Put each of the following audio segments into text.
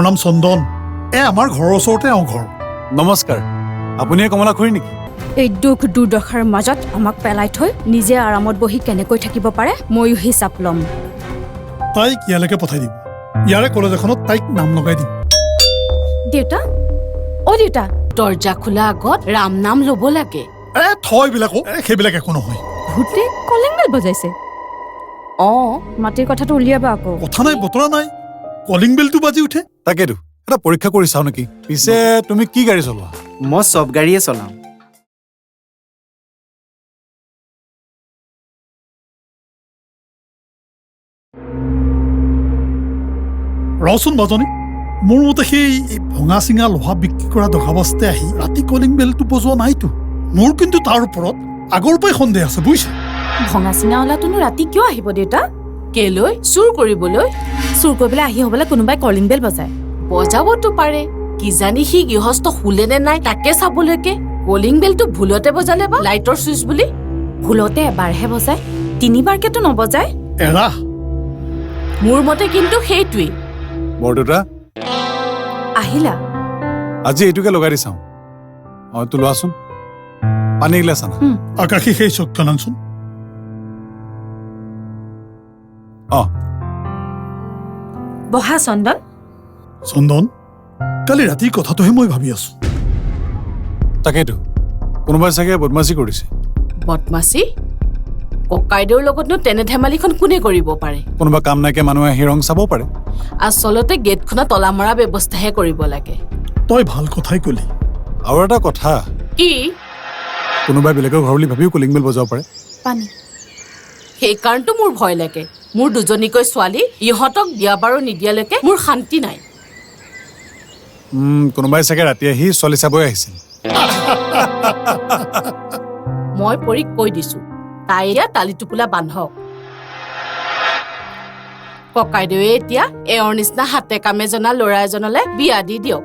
মোৰ নাম চন্দন আমাৰ ঘৰৰ ওচৰতে ঘৰ নমস্কাৰ আপুনি কমলা খুৰী নেকি এই দুখ দুৰ্দশাৰ মাজত আমাক পেলাই থৈ নিজে আৰামত বহি কেনেকৈ থাকিব পাৰে ময়ো হিচাপ ল'ম তাইক ইয়ালৈকে পঠাই দিম ইয়াৰে কলেজ এখনত তাইক নাম লগাই দিম দেউতা দেউতা দৰ্জা খোলা আগত ৰাম নাম ল'ব লাগে থয় বিলাকো সেইবিলাক একো নহয় ভূতে কলিং বেল বজাইছে মাটিৰ কথাটো উলিয়াবা আকৌ কথা নাই বতৰা নাই কলিং বেলটো বাজি উঠে তাকেতো এটা পৰীক্ষা কৰি চাও নেকি পিছে তুমি কি গাড়ী চলোৱা মই সব গাড়ীয়ে চলাওঁ ৰচোন মাজনী মোৰ মতে সেই ভঙা চিঙা লোহা বিক্ৰী কৰা দগাবস্তে আহি ৰাতি কলিং বেলটো বজোৱা নাইতো মোৰ কিন্তু তাৰ ওপৰত আগৰ পৰাই সন্দেহ আছে বুজিছে ভঙা চিঙা ওলাটোনো ৰাতি কিয় আহিব দেউতা কেলৈ চুৰ কৰিবলৈ চুৰ কৰিবলৈ আহি হ'বলৈ কোনোবাই কলিং বেল বজায় বজাবতো পাৰে কিজানি সি গৃহস্থ শুলে নে নাই তাকে চাবলৈকে কলিং বেলটো ভুলতে বজালে বা লাইটৰ চুইচ বুলি ভুলতে এবাৰহে বজায় তিনিবাৰকেতো নবজায় এৰা মোৰ মতে কিন্তু সেইটোৱেই বৰদেউতা আহিলা আজি এইটোকে লগাই দি চাওঁ তো লোৱাচোন পানী গিলাচ আনা আকাশী সেই চকীখন আনচোন বহা চন্দন চন্দন কালি ৰাতিৰ কথাটোহে মই ভাবি আছো তাকেইতো কোনোবাই চাগে বদমাচি কৰিছে বদমাচি ককাইদেউৰ লগতনো তেনে ধেমালিখন কোনে কৰিব পাৰে কোনোবা কাম নাইকিয়া মানুহে আহি ৰং চাব পাৰে আচলতে গেটখনত তলা মৰা ব্যৱস্থাহে কৰিব লাগে তই ভাল কথাই কলি আৰু এটা কথা কি কোনোবাই বেলেগৰ ঘৰ বুলি ভাবিও কলিং বেল বজাব পাৰে পানী সেইকাৰণটো মোৰ ভয় লাগে মোৰ দুজনীকৈ ছোৱালী ইহঁতক বিয়া বাৰু নিদিয়ালৈকে মোৰ শান্তি নাই কোনোবাই চাগে ৰাতি আহি ছোৱালী চাবই আহিছিল মই পৰীক কৈ দিছো তাই এতিয়া তালি টোপোলা বান্ধক ককাইদেৱে এতিয়া এওঁৰ নিচিনা হাতে কামে জনা ল'ৰা এজনলৈ বিয়া দি দিয়ক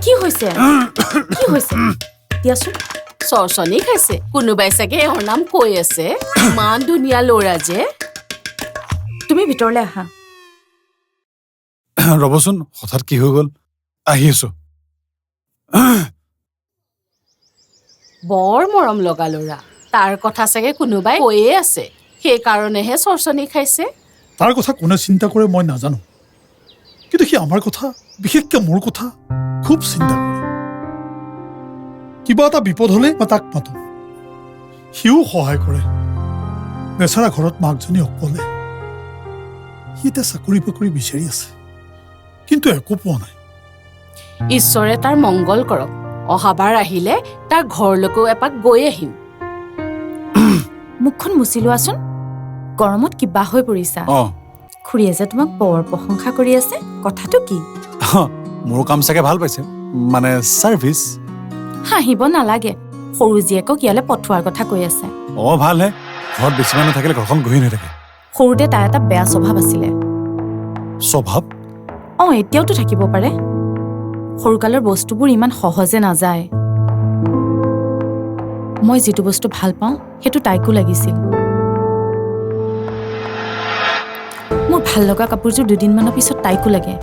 কি হৈছে দিয়াচোন চৰচনি খাইছে কোনোবাই চাগে এওঁৰ নাম কৈ আছে ইমান ধুনীয়া ল'ৰা যে তুমি ভিতৰলৈ আহা ৰবচোন হঠাৎ কি হৈ গ'ল আহি আছো বৰ মৰম লগা ল'ৰা তাৰ কথা চাগে কোনোবাই কৈয়ে আছে সেইকাৰণেহে চৰচনি খাইছে তাৰ কথা কোনে চিন্তা কৰে মই নাজানো কিন্তু সি আমাৰ কথা বিশেষকৈ মোৰ কথা খুব চিন্তা কৰে কিবা এটা বিপদ হলে মই তাক মাতো সিও সহায় কৰে বেচাৰা ঘৰত মাকজনী অকলে সি এতিয়া চাকৰি বাকৰি বিচাৰি আছে কিন্তু একো পোৱা নাই ঈশ্বৰে তাৰ মংগল কৰক অহাবাৰ আহিলে তাৰ ঘৰলৈকেও এপাক গৈ আহিম মুখখন মুচি লোৱাচোন গৰমত কিবা হৈ পৰিছা খুৰীয়ে যে তোমাক বৰ প্ৰশংসা কৰি আছে কথাটো কি মোৰ কাম চাগে ভাল পাইছে মানে চাৰ্ভিচ হাঁহিব নালাগে সৰু জীয়েকক ইয়ালৈ পঠোৱাৰ কথা কৈ আছে ভালহে ঘৰত বেছি মানুহ থাকিলে ঘৰখন গহীন হৈ থাকে সৰুতে তাৰ এটা বেয়া স্বভাৱ আছিলে স্বভাৱ এতিয়াওতো থাকিব পাৰে সৰুকালৰ বস্তুবোৰ ইমান সহজে নাযায় মই যিটো বস্তু ভাল পাওঁ সেইটো তাইকো লাগিছিল মোৰ ভাল লগা কাপোৰযোৰ দুদিনমানৰ পিছত তাইকো লাগে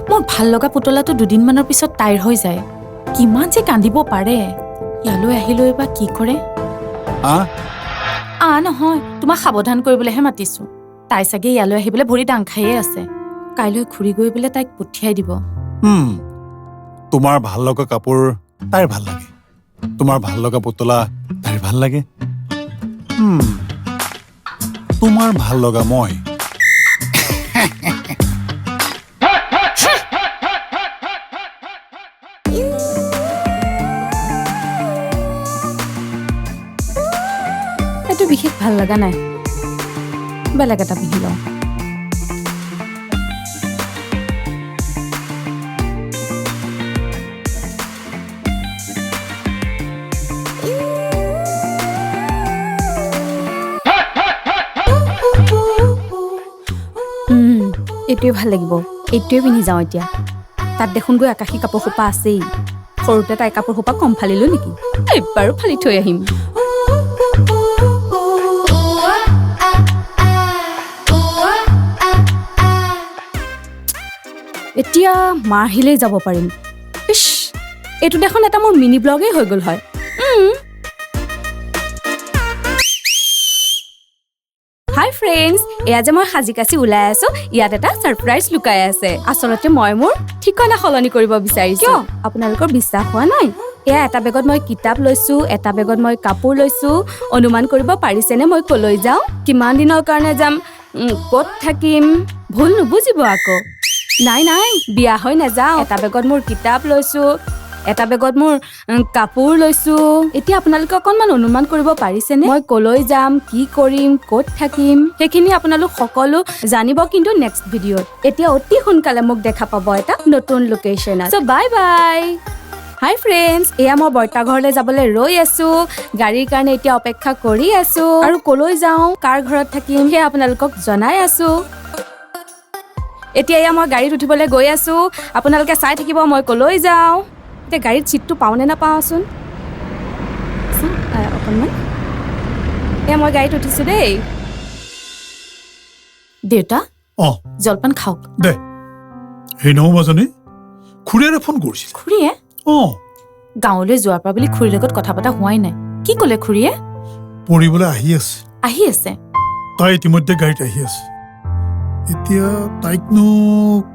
মোৰ ভাল লগা পুতলাটো দুদিনমানৰ পিছত তাইৰ হৈ যায় কিমান যে কান্দিব পাৰে ইয়ালৈ আহিলৈ বা কি কৰে নহয় তোমাক সাৱধান কৰিবলৈহে মাতিছো তাই চাগে ইয়ালৈ আহিবলৈ ভৰি দাং খায়ে আছে কাইলৈ ঘূৰি গৈ বোলে তাইক পঠিয়াই দিব তোমাৰ ভাল লগা কাপোৰ তাইৰ ভাল লাগে তোমাৰ ভাল লগা পুতলা তাইৰ ভাল লাগে তোমাৰ ভাল লগা মই এইটো বিশেষ ভাল লগা নাই বেলেগ এটা পিন্ধি লওঁ এইটোৱে ভাল লাগিব এইটোৱে পিন্ধি যাওঁ এতিয়া তাত দেখোন গৈ আকাশী কাপোৰ সোপা আছেই সৰুতে তাই কাপোৰ সোপা কম ফালিলো নেকি এবাৰো ফালি থৈ আহিম এতিয়া মা আহিলেই যাব পাৰিম ইছ এইটো দেখোন এটা মোৰ মিনি ব্লগেই হৈ গ'ল হয় হাই ফ্ৰেণ্ডছ এয়া যে মই সাজি কাচি ওলাই আছো ইয়াত এটা সাৰপ্ৰাইজ লুকাই আছে আচলতে মই মোৰ ঠিকনা সলনি কৰিব বিচাৰিছো কিয় আপোনালোকৰ বিশ্বাস হোৱা নাই এয়া এটা বেগত মই কিতাপ লৈছো এটা বেগত মই কাপোৰ লৈছো অনুমান কৰিব পাৰিছেনে মই কলৈ যাওঁ কিমান দিনৰ কাৰণে যাম ক'ত থাকিম ভুল নুবুজিব আকৌ নাই নাই বিয়া হৈ নাযাওঁ এটা বেগত মোৰ কিতাপ লৈছো এটা বেগত মোৰ কাপোৰ লৈছো এতিয়া আপোনালোকে অকণমান অনুমান কৰিব পাৰিছেনে মই কলৈ যাম কি কৰিম ক'ত থাকিম সেইখিনি আপোনালোক সকলো জানিব কিন্তু নেক্সট ভিডিঅ'ত এতিয়া অতি সোনকালে মোক দেখা পাব এটা নতুন লোকেশ্যনত চ' বাই বাই হাই ফ্ৰেণ্ডছ এয়া মই বৰ্তা ঘৰলৈ যাবলৈ ৰৈ আছো গাড়ীৰ কাৰণে এতিয়া অপেক্ষা কৰি আছো আৰু কলৈ যাওঁ কাৰ ঘৰত থাকিম সেয়া আপোনালোকক জনাই আছো এতিয়া এয়া মই গাড়ীত উঠিবলৈ গৈ আছো আপোনালোকে চাই থাকিব মই কলৈ যাওঁ এতিয়া গাড়ীত চিটটো পাওঁ নে নাপাওঁচোন অকণমান এয়া মই গাড়ীত উঠিছো দেই দেউতা অ জলপান খাওক দে সেই নহো মাজনী খুৰীয়ে ফোন কৰিছিল খুৰীয়ে অ গাঁৱলৈ যোৱাৰ পৰা বুলি খুৰীৰ লগত কথা পতা হোৱাই নাই কি ক'লে খুৰীয়ে পঢ়িবলৈ আহি আছে তাই ইতিমধ্যে গাড়ীত আহি আছে এতিয়া তাইকনো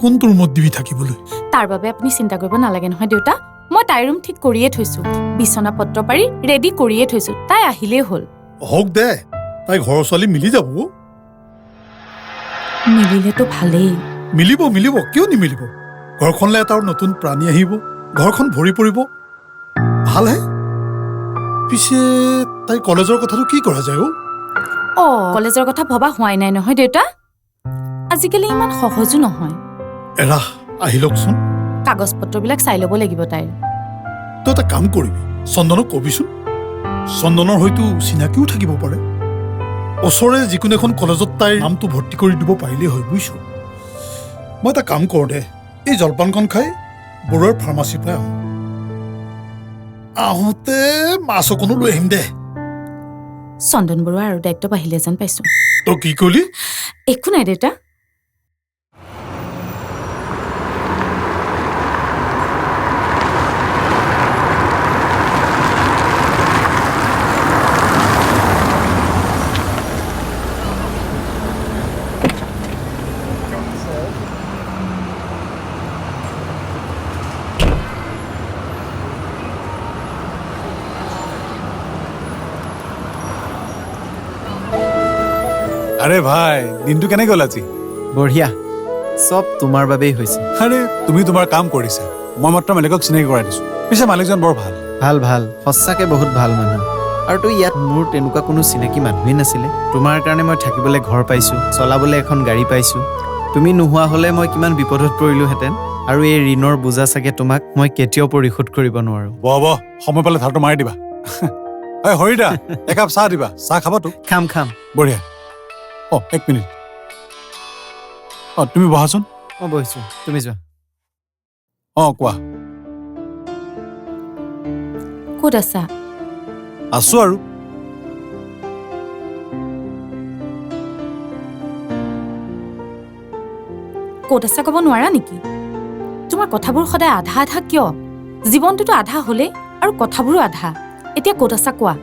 কোনটো ৰুমত দিবি থাকিবলৈ তাৰ বাবে আপুনি চিন্তা কৰিব নালাগে নহয় দেউতা মই তাইৰ ৰুম ঠিক কৰিয়ে থৈছো বিছনা পত্ৰ পাৰি ৰেডি কৰিয়ে থৈছো তাই আহিলেই হ'ল হওক দে তাই ঘৰৰ ছোৱালী মিলি যাব মিলিলেতো ভালেই মিলিব কিয় নিমিলিব ঘৰখনলৈ এটা নতুন প্ৰাণী আহিব ঘৰখন ভৰি পৰিব ভালহে পিছে তাই কলেজৰ কথাটো কি কৰা যায় কলেজৰ কথা ভবা হোৱাই নাই নহয় দেউতা আজিকালি ইমান সহজো নহয় এৰা আহি লওকচোন কাগজ পত্ৰবিলাক চাই ল'ব লাগিব তাইৰ তই এটা কাম কৰিবি চন্দনক কবিচোন চন্দনৰ হয়তো চিনাকিও থাকিব পাৰে ওচৰে যিকোনো এখন কলেজত তাইৰ নামটো ভৰ্তি কৰি দিব পাৰিলেই হয় বুজিছ মই এটা কাম কৰোঁ দে এই জলপানখন খাই বৰুৱাৰ ফাৰ্মাচীৰ পৰা আহোঁতে মাছ অকণো লৈ আহিম দে চন্দন বৰুৱা আৰু দায়িত্ব বাঢ়িলে যেন পাইছো তই কি কলি একো নাই দেউতা আরে ভাই দিনটো কেনে গ'ল আজি বঢ়িয়া সব তোমাৰ বাবেই হৈছে আৰে তুমি তোমাৰ কাম কৰিছা মই মাত্ৰ মালিকক চিনাকি কৰাই দিছো পিছে মালিকজন বৰ ভাল ভাল ভাল সঁচাকে বহুত ভাল মানুহ আৰু তো ইয়াত মোৰ তেনেকুৱা কোনো চিনাকি মানুহেই নাছিলে তোমাৰ কাৰণে মই থাকিবলৈ ঘৰ পাইছো চলাবলৈ এখন গাড়ী পাইছো তুমি নোহোৱা হলে মই কিমান বিপদত পৰিলোহেঁতেন আৰু এই ঋণৰ বোজা চাগে তোমাক মই কেতিয়াও পৰিশোধ কৰিব নোৱাৰো বহ সময় পালে ধাৰটো মাৰি দিবা এই হৰিদা একাপ চাহ দিবা চাহ খাবাতো খাম বঢ়িয়া এক মিনিট তুমি বহাচোন মই বহিছো তুমি যোৱা কোৱা ক'ত আছা আছো আৰু ক'ত আছা ক'ব নোৱাৰা নেকি তোমাৰ কথাবোৰ সদায় আধা আধা কিয় জীৱনটোতো আধা হ'লেই আৰু কথাবোৰো আধা এতিয়া ক'ত আছা কোৱা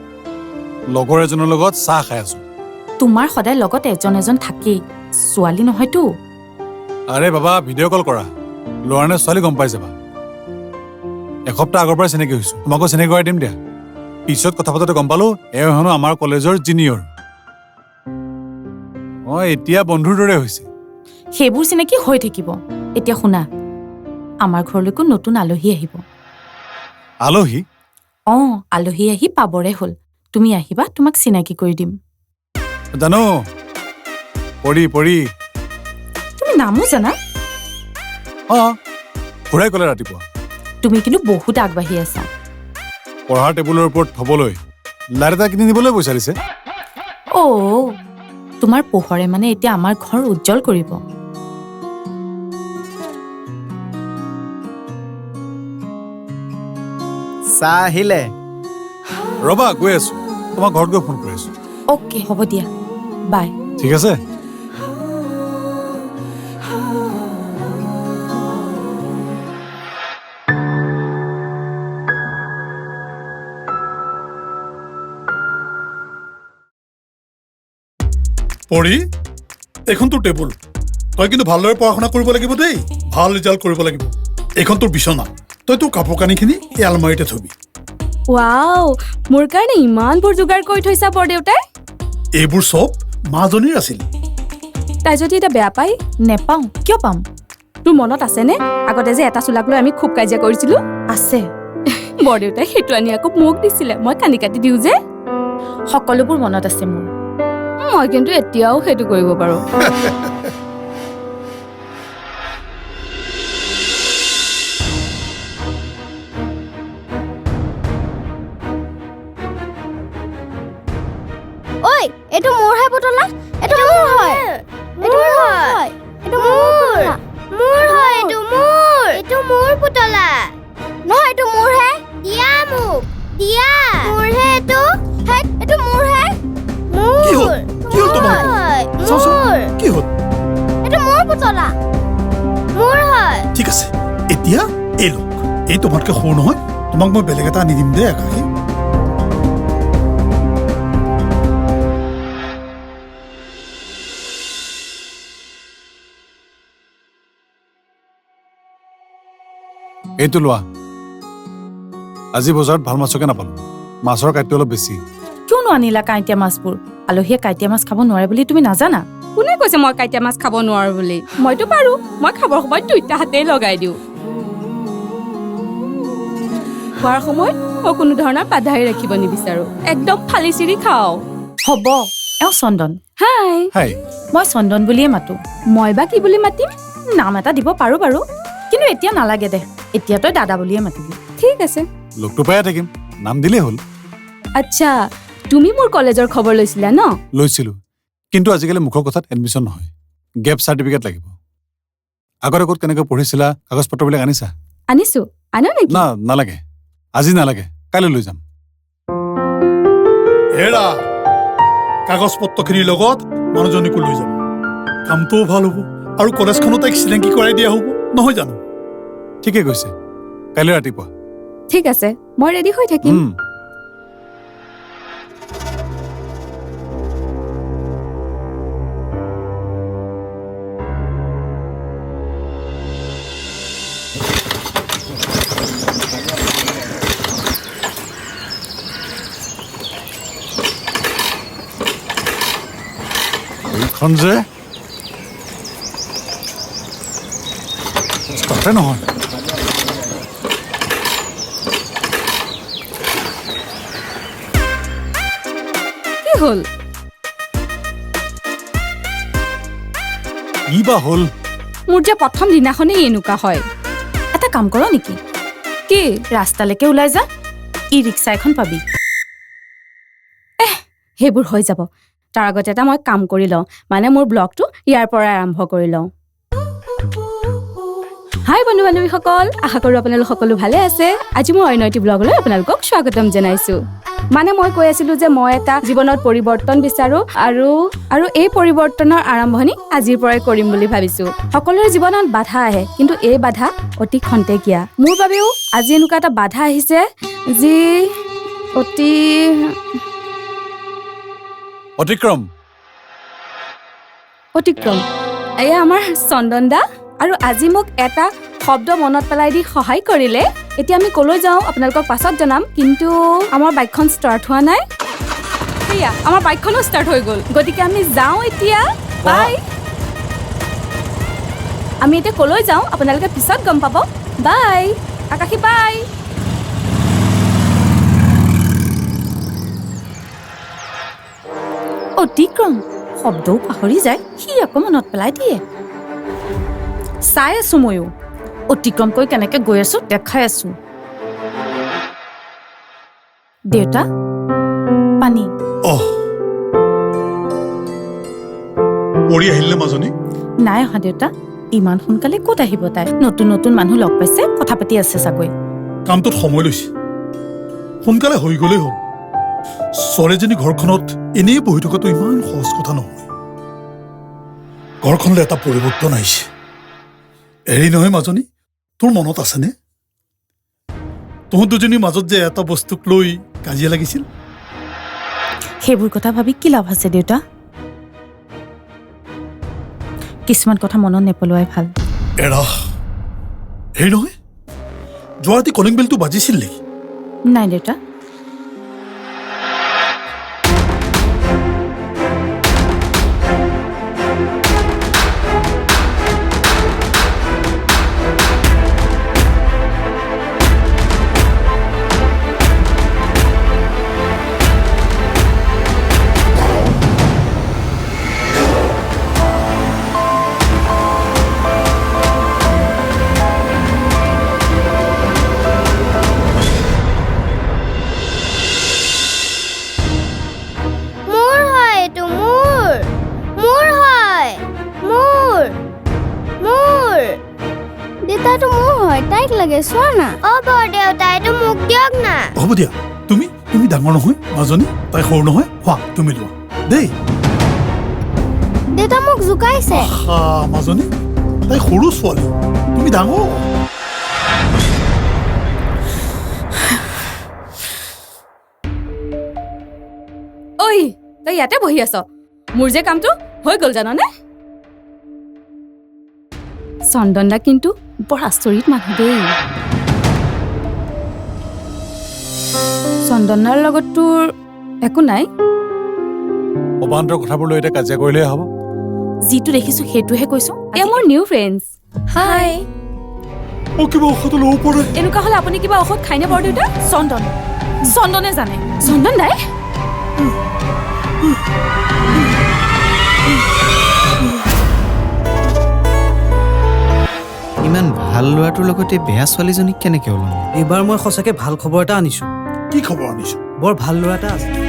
লগৰ এজনৰ লগত চাহ খাই আছো তোমাৰ সদায় লগত এজন থাকেই ছোৱালী নহয়তো আৰে বাবা ভিডিঅ' কল কৰা ল'ৰা নে ছোৱালী গম পাই যাবা এসপ্তাহ আগৰ পৰা চিনাকি হৈছো তোমাকো চিনাকি কৰাই দিম দিয়া পিছত কথা পাতোতে গম পালো এওঁ হেনো আমাৰ কলেজৰ জিনিয়ৰ এতিয়া বন্ধুৰ দৰে হৈছে সেইবোৰ চিনাকি হৈ থাকিব এতিয়া শুনা আমাৰ ঘৰলৈকো নতুন আলহী আহিব আলহী আলহী আহি পাবৰে হ'ল তুমি আহিবা তোমাক চিনাকি কৰি দিম জানো পৰি তুমি নামো জানা ঘূৰাই ক'লে ৰাতিপুৱা তুমি কিন্তু বহুত আগবাঢ়ি আছা পঢ়াৰ টেবুলৰ ওপৰত থবলৈ লাইট এটা কিনি নিবলৈ বিচাৰিছে তোমাৰ পোহৰে মানে এতিয়া আমাৰ ঘৰ উজ্জ্বল কৰিব চাহ আহিলে ৰবা গৈ আছো তোমাৰ ঘৰত গৈ ফোন কৰি আছো অ'কে হ'ব দিয়া বাই ঠিক আছে পঢ়ি এইখন তোৰ টেবুল তই কিন্তু ভালদৰে পঢ়া শুনা কৰিব লাগিব দেই ভাল ৰিজাল্ট কৰিব লাগিব এইখন তোৰ বিচনা তই তোৰ কাপোৰ কানিখিনি এই আলমাৰিতে থবি ৱাও মোৰ কাৰণে ইমানবোৰ যোগাৰ কৰি থৈছা বৰদেউতাই এইবোৰ চব মাজনীৰ আছিল তাই যদি এটা বেয়া পাই নেপাওঁ কিয় পাম তোৰ মনত আছেনে আগতে যে এটা চোলাক লৈ আমি খুব কাজিয়া কৰিছিলো আছে বৰদেউতাই সেইটো আনি আকৌ মোক দিছিলে মই কানি কাটি দিওঁ যে সকলোবোৰ মনত আছে মোৰ মই কিন্তু এতিয়াও সেইটো কৰিব পাৰো ঐ এইটো মোৰ হে পুতলা এইটো মোৰ হয় এইটো মোৰ হয় এইটো মোৰ মোৰ হয় এইটো মোৰ পুতলা নহয় এইটো মোৰ হে দিয়া মোক দিয়া মোৰ হে এইটো এইটো মোৰ হে কি হ'ল তোমাৰ কি হ'ল এইটো মোৰ পুতলা মোৰ হয় ঠিক আছে এতিয়া এই লোক এই তোমাতকৈ সৰু নহয় তোমাক মই বেলেগ এটা আনি দিম দেই আকাশী এইটো লোৱা আজি বজাৰত ভাল মাছকে নাপালো মাছৰ কাইটটো অলপ বেছি কিয়নো আনিলা কাঁইটীয়া মাছবোৰ আলহীয়ে কাঁইটীয়া মাছ খাব নোৱাৰে বুলি তুমি নাজানা কোনে কৈছে মই কাইটীয়া মাছ খাব নোৱাৰো বুলি মইতো পাৰো মই খাবৰ সময়ত দুইটা হাতেই লগাই দিওঁ খোৱাৰ সময়ত মই কোনো ধৰণৰ বাধাই ৰাখিব নিবিচাৰো একদম ফালি চিৰি খাওঁ হ'ব এওঁ চন্দন হাই হাই মই চন্দন বুলিয়ে মাতো মই বা কি বুলি মাতিম নাম এটা দিব পাৰো বাৰু কিন্তু এতিয়া নালাগে দে এতিয়া তই দাদা বুলিয়ে মাতিবি ঠিক আছে লোকটো পায়ে থাকিম নাম দিলেই হ'ল আচ্ছা তুমি মোৰ কলেজৰ খবৰ লৈছিলা ন লৈছিলো কিন্তু আজিকালি মুখৰ কথাত এডমিশ্যন নহয় গেপ চাৰ্টিফিকেট লাগিব আগতে ক'ত কেনেকৈ পঢ়িছিলা কাগজ পত্ৰবিলাক আনিছা আনিছো আনো নেকি না নালাগে আজি নালাগে কাইলৈ লৈ যাম এৰা কাগজ পত্ৰখিনিৰ লগত মানুহজনীকো লৈ যাম কামটোও ভাল হ'ব আৰু কলেজখনো তাইক চিনাকি কৰাই দিয়া হ'ব নহয় জানো ঠিকে কৈছে কাইলৈ ৰাতিপুৱা ঠিক আছে মই ৰেডি হৈ থাকিম এইখন যে তাতে নহয় কি হ'ল ই বা হ'ল মোৰ যে প্ৰথম দিনাখনেই এনেকুৱা হয় এটা কাম কৰ নেকি কি ৰাস্তালৈকে ওলাই যা ই ৰিক্সা এখন পাবি সেইবোৰ হৈ যাব তাৰ আগতে এটা মই কাম কৰি লওঁ মানে মোৰ ব্লগটো ইয়াৰ পৰাই আৰম্ভ কৰি লওঁ হাই বন্ধু বান্ধৱীসকল আশা কৰোঁ আপোনালোক সকলো ভালে আছে আজি মই অন্য এটি ব্লগলৈ আপোনালোকক স্বাগতম জনাইছোঁ মানে মই কৈ আছিলোঁ যে মই এটা জীৱনত পৰিৱৰ্তন বিচাৰোঁ আৰু এই পৰিৱৰ্তনৰ আৰম্ভণি আজিৰ পৰাই কৰিম বুলি ভাবিছোঁ সকলোৰে জীৱনত বাধা আহে কিন্তু এই বাধা অতি খন্তেকীয়া মোৰ বাবেও আজি এনেকুৱা এটা বাধা আহিছে যি অতি অতিক্ৰম এয়া আমাৰ চন্দন দা আৰু আজি মোক এটা শব্দ মনত পেলাই দি সহায় কৰিলে এতিয়া আমি কলৈ যাওঁ আপোনালোকক পাছত জনাম কিন্তু আমাৰ বাইকখন ষ্টাৰ্ট হোৱা নাই সেয়া আমাৰ বাইকখনো ষ্টাৰ্ট হৈ গ'ল গতিকে আমি যাওঁ এতিয়া বাই আমি এতিয়া কলৈ যাওঁ আপোনালোকে পিছত গম পাব বাই আকাশী বাই অতিক্ৰম শব্দও পাহৰি যায় সি আকৌ মনত পেলাই দিয়ে চাই আছো ময়ো অতিক্ৰম কৰি কেনেকে গৈ আছো দেখাই আছো দেউতা পানী পঢ়ি আহিলে মাজনী নাই অহা দেউতা ইমান সোনকালে ক'ত আহিব তাই নতুন নতুন মানুহ লগ পাইছে কথা পাতি আছে চাগৈ কামটোত সময় লৈছে সোনকালে হৈ গ'লেই হ'ল ছোৱালীজনী ঘৰখনত এনেই বহি থকাটো ইমান সহজ কথা নহয় ঘৰখনলৈ এটা পৰিৱৰ্তন আহিছে এৰি নহয় মাজনী তোৰ মনত আছেনে তহঁত দুজনীৰ মাজত যে এটা বস্তুক লৈ কাজিয়া লাগিছিল সেইবোৰ কথা ভাবি কি লাভ আছে দেউতা কিছুমান কথা মনত নেপেলোৱাই ভাল এৰা হেৰি নহয় যোৱা ৰাতি কলিং বেলটো বাজিছিল নেকি নাই দেউতা হ'ব দিয়া তুমি ডাঙৰ নহয় মাজনী তাই সৰু নহয় হোৱা তুমি লোৱা দেই দেউতা মোক জোকাইছে মাজনী তাই সৰু ছোৱালী তুমি ডাঙৰ ঐ তই ইয়াতে বহি আছ মোৰ যে কামটো হৈ গ'ল জাননে চন্দন দা কিন্তু বৰ আচৰিত মানুহ দেই চন্দনাৰ লগত তোৰ একো নাই অবান্তৰ কথাবোৰ লৈ এতিয়া কাজিয়া কৰিলেই হ'ব যিটো দেখিছো সেইটোহে কৈছো এয়া মোৰ নিউ ফ্ৰেণ্ডছ হাই মই কিবা ঔষধ ল'ব পাৰে এনেকুৱা হ'লে আপুনি কিবা ঔষধ খাইনে বৰ দেউতা চন্দনে জানে চন্দন দাই ইমান ভাল ল'ৰাটোৰ লগতে বেয়া ছোৱালীজনীক কেনেকৈ ওলাম এইবাৰ মই সঁচাকৈ ভাল খবৰ এটা আনিছো কি খবৰ আনিছো বৰ ভাল ল'ৰা এটা আছে